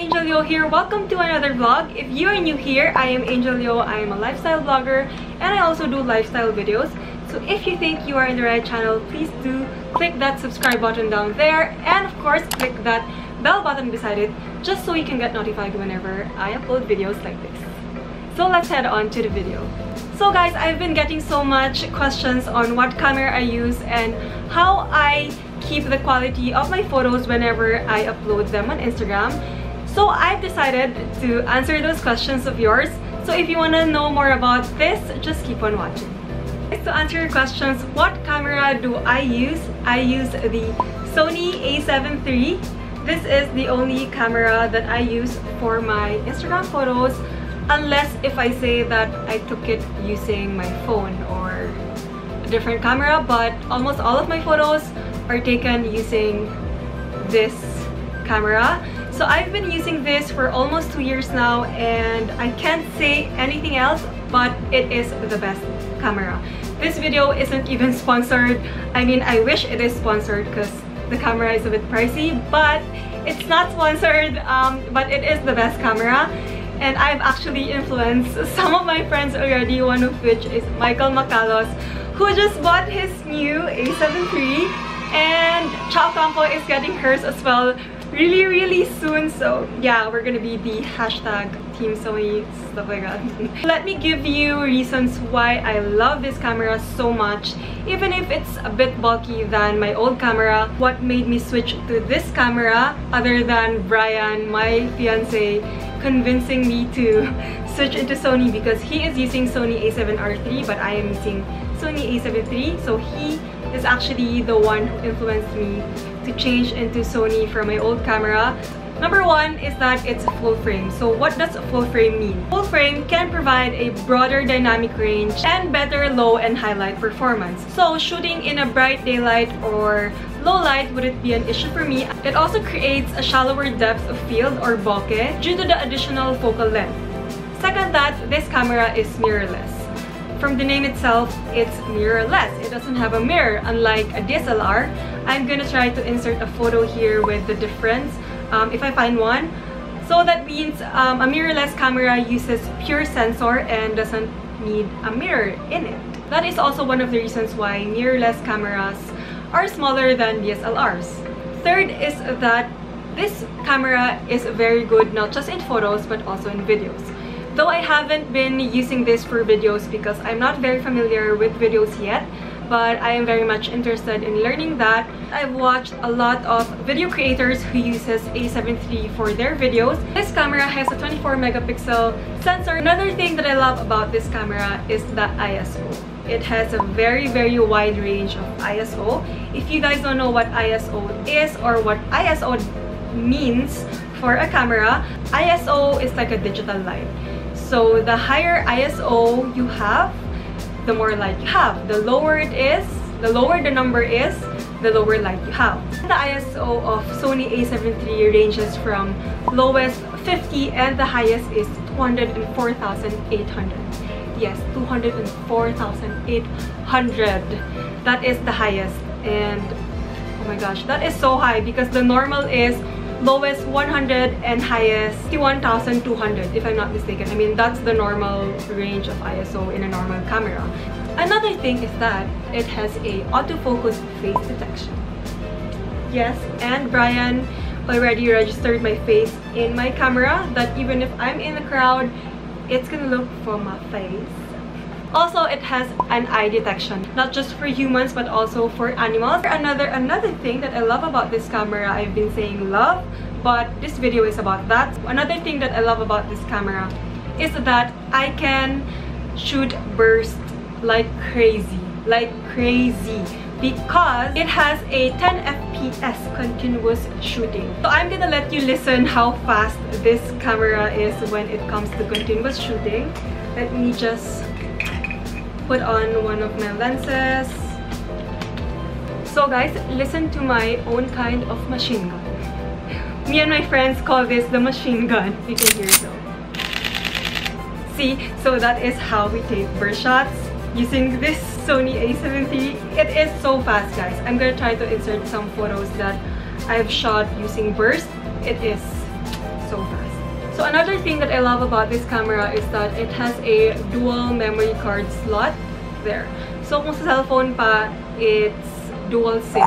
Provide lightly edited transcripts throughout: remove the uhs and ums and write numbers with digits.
Angel Yo here. Welcome to another vlog. If you are new here, I am Angel Yo. I am a lifestyle blogger and I also do lifestyle videos. So if you think you are in the right channel, please do click that subscribe button down there and of course click that bell button beside it just so you can get notified whenever I upload videos like this. So let's head on to the video. So guys, I've been getting so much questions on what camera I use and how I keep the quality of my photos whenever I upload them on Instagram. So I've decided to answer those questions of yours. So if you want to know more about this, just keep on watching. To answer your questions, what camera do I use? I use the Sony a7 III. This is the only camera that I use for my Instagram photos, unless if I say that I took it using my phone or a different camera, but almost all of my photos are taken using this camera. So I've been using this for almost 2 years now and I can't say anything else, but it is the best camera. This video isn't even sponsored. I mean, I wish it is sponsored because the camera is a bit pricey, but it's not sponsored, but it is the best camera. And I've actually influenced some of my friends already, one of which is Michael Macalos, who just bought his new a7 III, and Chow Campo is getting hers as well really soon. So yeah, we're gonna be the hashtag Team Sony, stuff like that. Let me give you reasons why I love this camera so much, even if it's a bit bulky than my old camera. What made me switch to this camera, other than Brian, my fiance, convincing me to switch into Sony because he is using Sony a7R III, but I am using Sony a7 III. So he is actually the one who influenced me to change into Sony from my old camera. Number one is that it's full frame. So what does full frame mean? Full frame can provide a broader dynamic range and better low and highlight performance. So shooting in a bright daylight or low light wouldn't be an issue for me. It also creates a shallower depth of field or bokeh due to the additional focal length. Second, that this camera is mirrorless. From the name itself, it's mirrorless. It doesn't have a mirror, unlike a DSLR. I'm gonna try to insert a photo here with the difference if I find one. So that means a mirrorless camera uses pure sensor and doesn't need a mirror in it. That is also one of the reasons why mirrorless cameras are smaller than DSLRs. Third is that this camera is very good not just in photos but also in videos. Though I haven't been using this for videos because I'm not very familiar with videos yet, but I am very much interested in learning that. I've watched a lot of video creators who uses a7 III for their videos. This camera has a 24 megapixel sensor. Another thing that I love about this camera is the ISO. It has a very wide range of ISO. If you guys don't know what ISO is or what ISO means for a camera, ISO is like a digital light. So the higher ISO you have, the more light you have. The lower it is, the lower the number is, the lower light you have. The ISO of Sony a7 III ranges from lowest 50 and the highest is 204,800. Yes, 204,800. That is the highest. And oh my gosh, that is so high because the normal is lowest 100 and highest 51,200 if I'm not mistaken. I mean, that's the normal range of ISO in a normal camera. Another thing is that it has a autofocus face detection. Yes, and Brian already registered my face in my camera that even if I'm in the crowd, it's gonna look for my face. Also, it has an eye detection, not just for humans but also for animals. Another thing that I love about this camera, I've been saying love, but this video is about that. Another thing that I love about this camera is that I can shoot burst like crazy, because it has a 10 FPS continuous shooting. So I'm gonna let you listen how fast this camera is when it comes to continuous shooting. Let me just put on one of my lenses. So guys, listen to my own kind of machine gun. Me and my friends call this the machine gun. You can hear it though. See, so that is how we take burst shots using this Sony a7 III. It is so fast guys. I'm gonna try to insert some photos that I've shot using burst. It is so so fast. So another thing that I love about this camera is that it has a dual memory card slot there. So kung sa cellphone pa, it's dual SIM.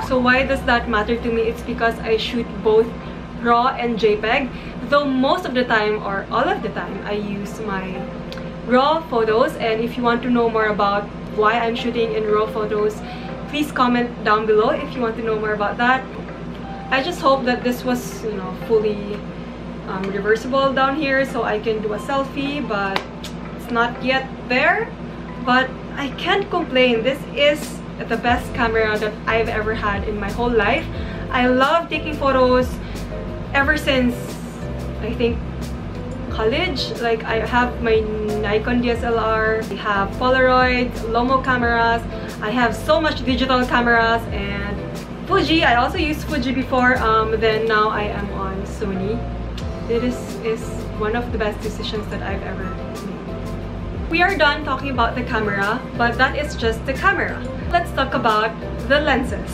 So why does that matter to me? It's because I shoot both RAW and JPEG. Though most of the time, or all of the time, I use my RAW photos. And if you want to know more about why I'm shooting in RAW photos, please comment down below if you want to know more about that. I just hope that this was, you know, fully reversible down here so I can do a selfie, but it's not yet there. But I can't complain. This is the best camera that I've ever had in my whole life. I love taking photos ever since, I think, college. Like, I have my Nikon DSLR, I have Polaroids, Lomo cameras, I have so much digital cameras, and Fuji. I also used Fuji before, then now I am on Sony. This is one of the best decisions that I've ever made. We are done talking about the camera, but that is just the camera. Let's talk about the lenses.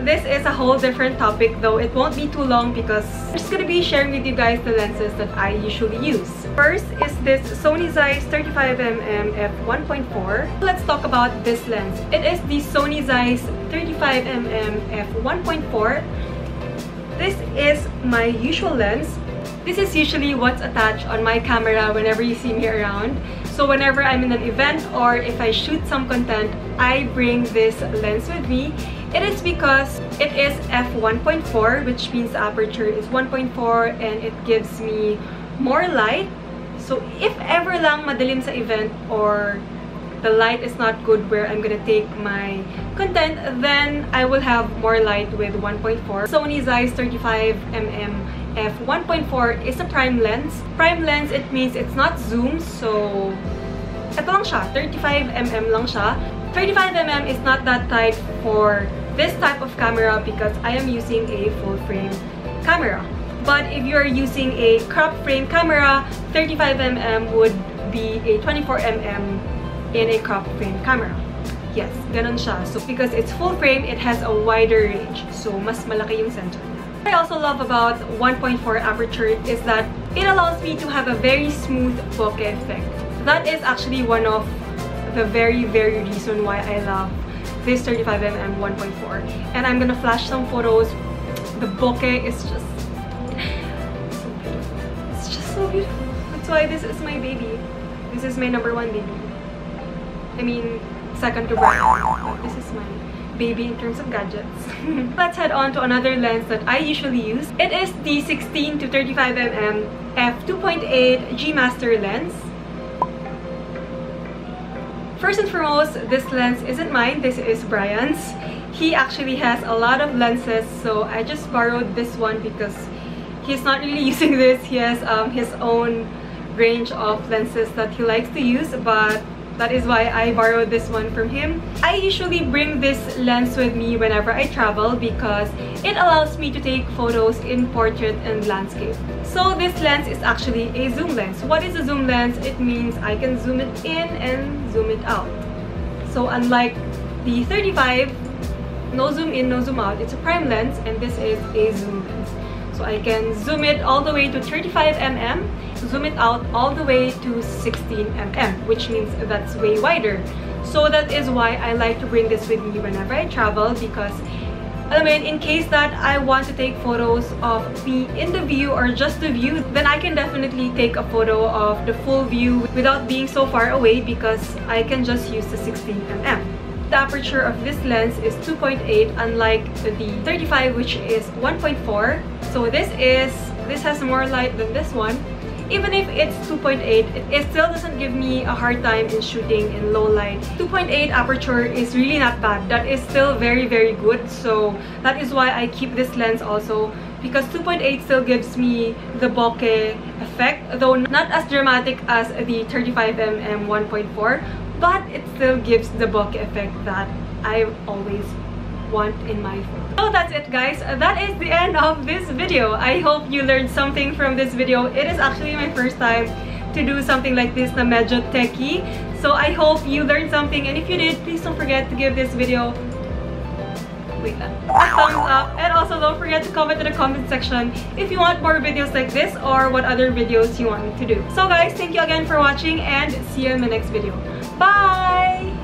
This is a whole different topic, though it won't be too long because I'm just gonna be sharing with you guys the lenses that I usually use. First is this Sony Zeiss 35mm f1.4. Let's talk about this lens. It is the Sony Zeiss 35mm f1.4. This is my usual lens. This is usually what's attached on my camera whenever you see me around. So whenever I'm in an event or if I shoot some content, I bring this lens with me. It is because it is f1.4, which means the aperture is 1.4 and it gives me more light. So if ever lang madilim sa event or the light is not good where I'm gonna take my content, then I will have more light with 1.4. Sony Zeiss 35mm f1.4 is a prime lens. Prime lens, it means it's not zoom, so ito lang siya, 35mm lang siya. 35mm is not that tight for this type of camera because I am using a full frame camera. But if you're using a crop frame camera, 35mm would be a 24mm in a crop frame camera. Yes, ganun siya. So because it's full frame, it has a wider range. So mas malaki yung sensor niya. What I also love about 1.4 aperture is that it allows me to have a very smooth bokeh effect. That is actually one of the very reason why I love this 35mm 1.4. And I'm gonna flash some photos. The bokeh is just so beautiful. It's just so beautiful. That's why this is my baby. This is my #1 baby. I mean, second to Brian. This is my baby in terms of gadgets. Let's head on to another lens that I usually use. It is the 16 to 35mm f2.8 G Master lens. First and foremost, this lens isn't mine, this is Brian's. He actually has a lot of lenses, so I just borrowed this one because he's not really using this. He has his own range of lenses that he likes to use, but that is why I borrowed this one from him. I usually bring this lens with me whenever I travel because it allows me to take photos in portrait and landscape. So this lens is actually a zoom lens. What is a zoom lens? It means I can zoom it in and zoom it out. So unlike the 35, no zoom in, no zoom out, it's a prime lens and this is a zoom lens. So I can zoom it all the way to 35mm, zoom it out all the way to 16mm, which means that's way wider. So that is why I like to bring this with me whenever I travel because, I mean, in case that I want to take photos of me in the view or just the view, then I can definitely take a photo of the full view without being so far away because I can just use the 16mm. The aperture of this lens is 2.8, unlike the 35, which is 1.4. So this has more light than this one. Even if it's 2.8, it still doesn't give me a hard time in shooting in low light. 2.8 aperture is really not bad. That is still very good. So that is why I keep this lens also, because 2.8 still gives me the bokeh effect, though not as dramatic as the 35mm 1.4, but it still gives the bokeh effect that I always want in my phone. So that's it, guys. That is the end of this video. I hope you learned something from this video. It is actually my first time to do something like this na medyo techie. So I hope you learned something, and if you did, please don't forget to give this video wait lang, a thumbs up. And also don't forget to comment in the comment section if you want more videos like this or what other videos you want me to do. So guys, thank you again for watching and see you in my next video. Bye!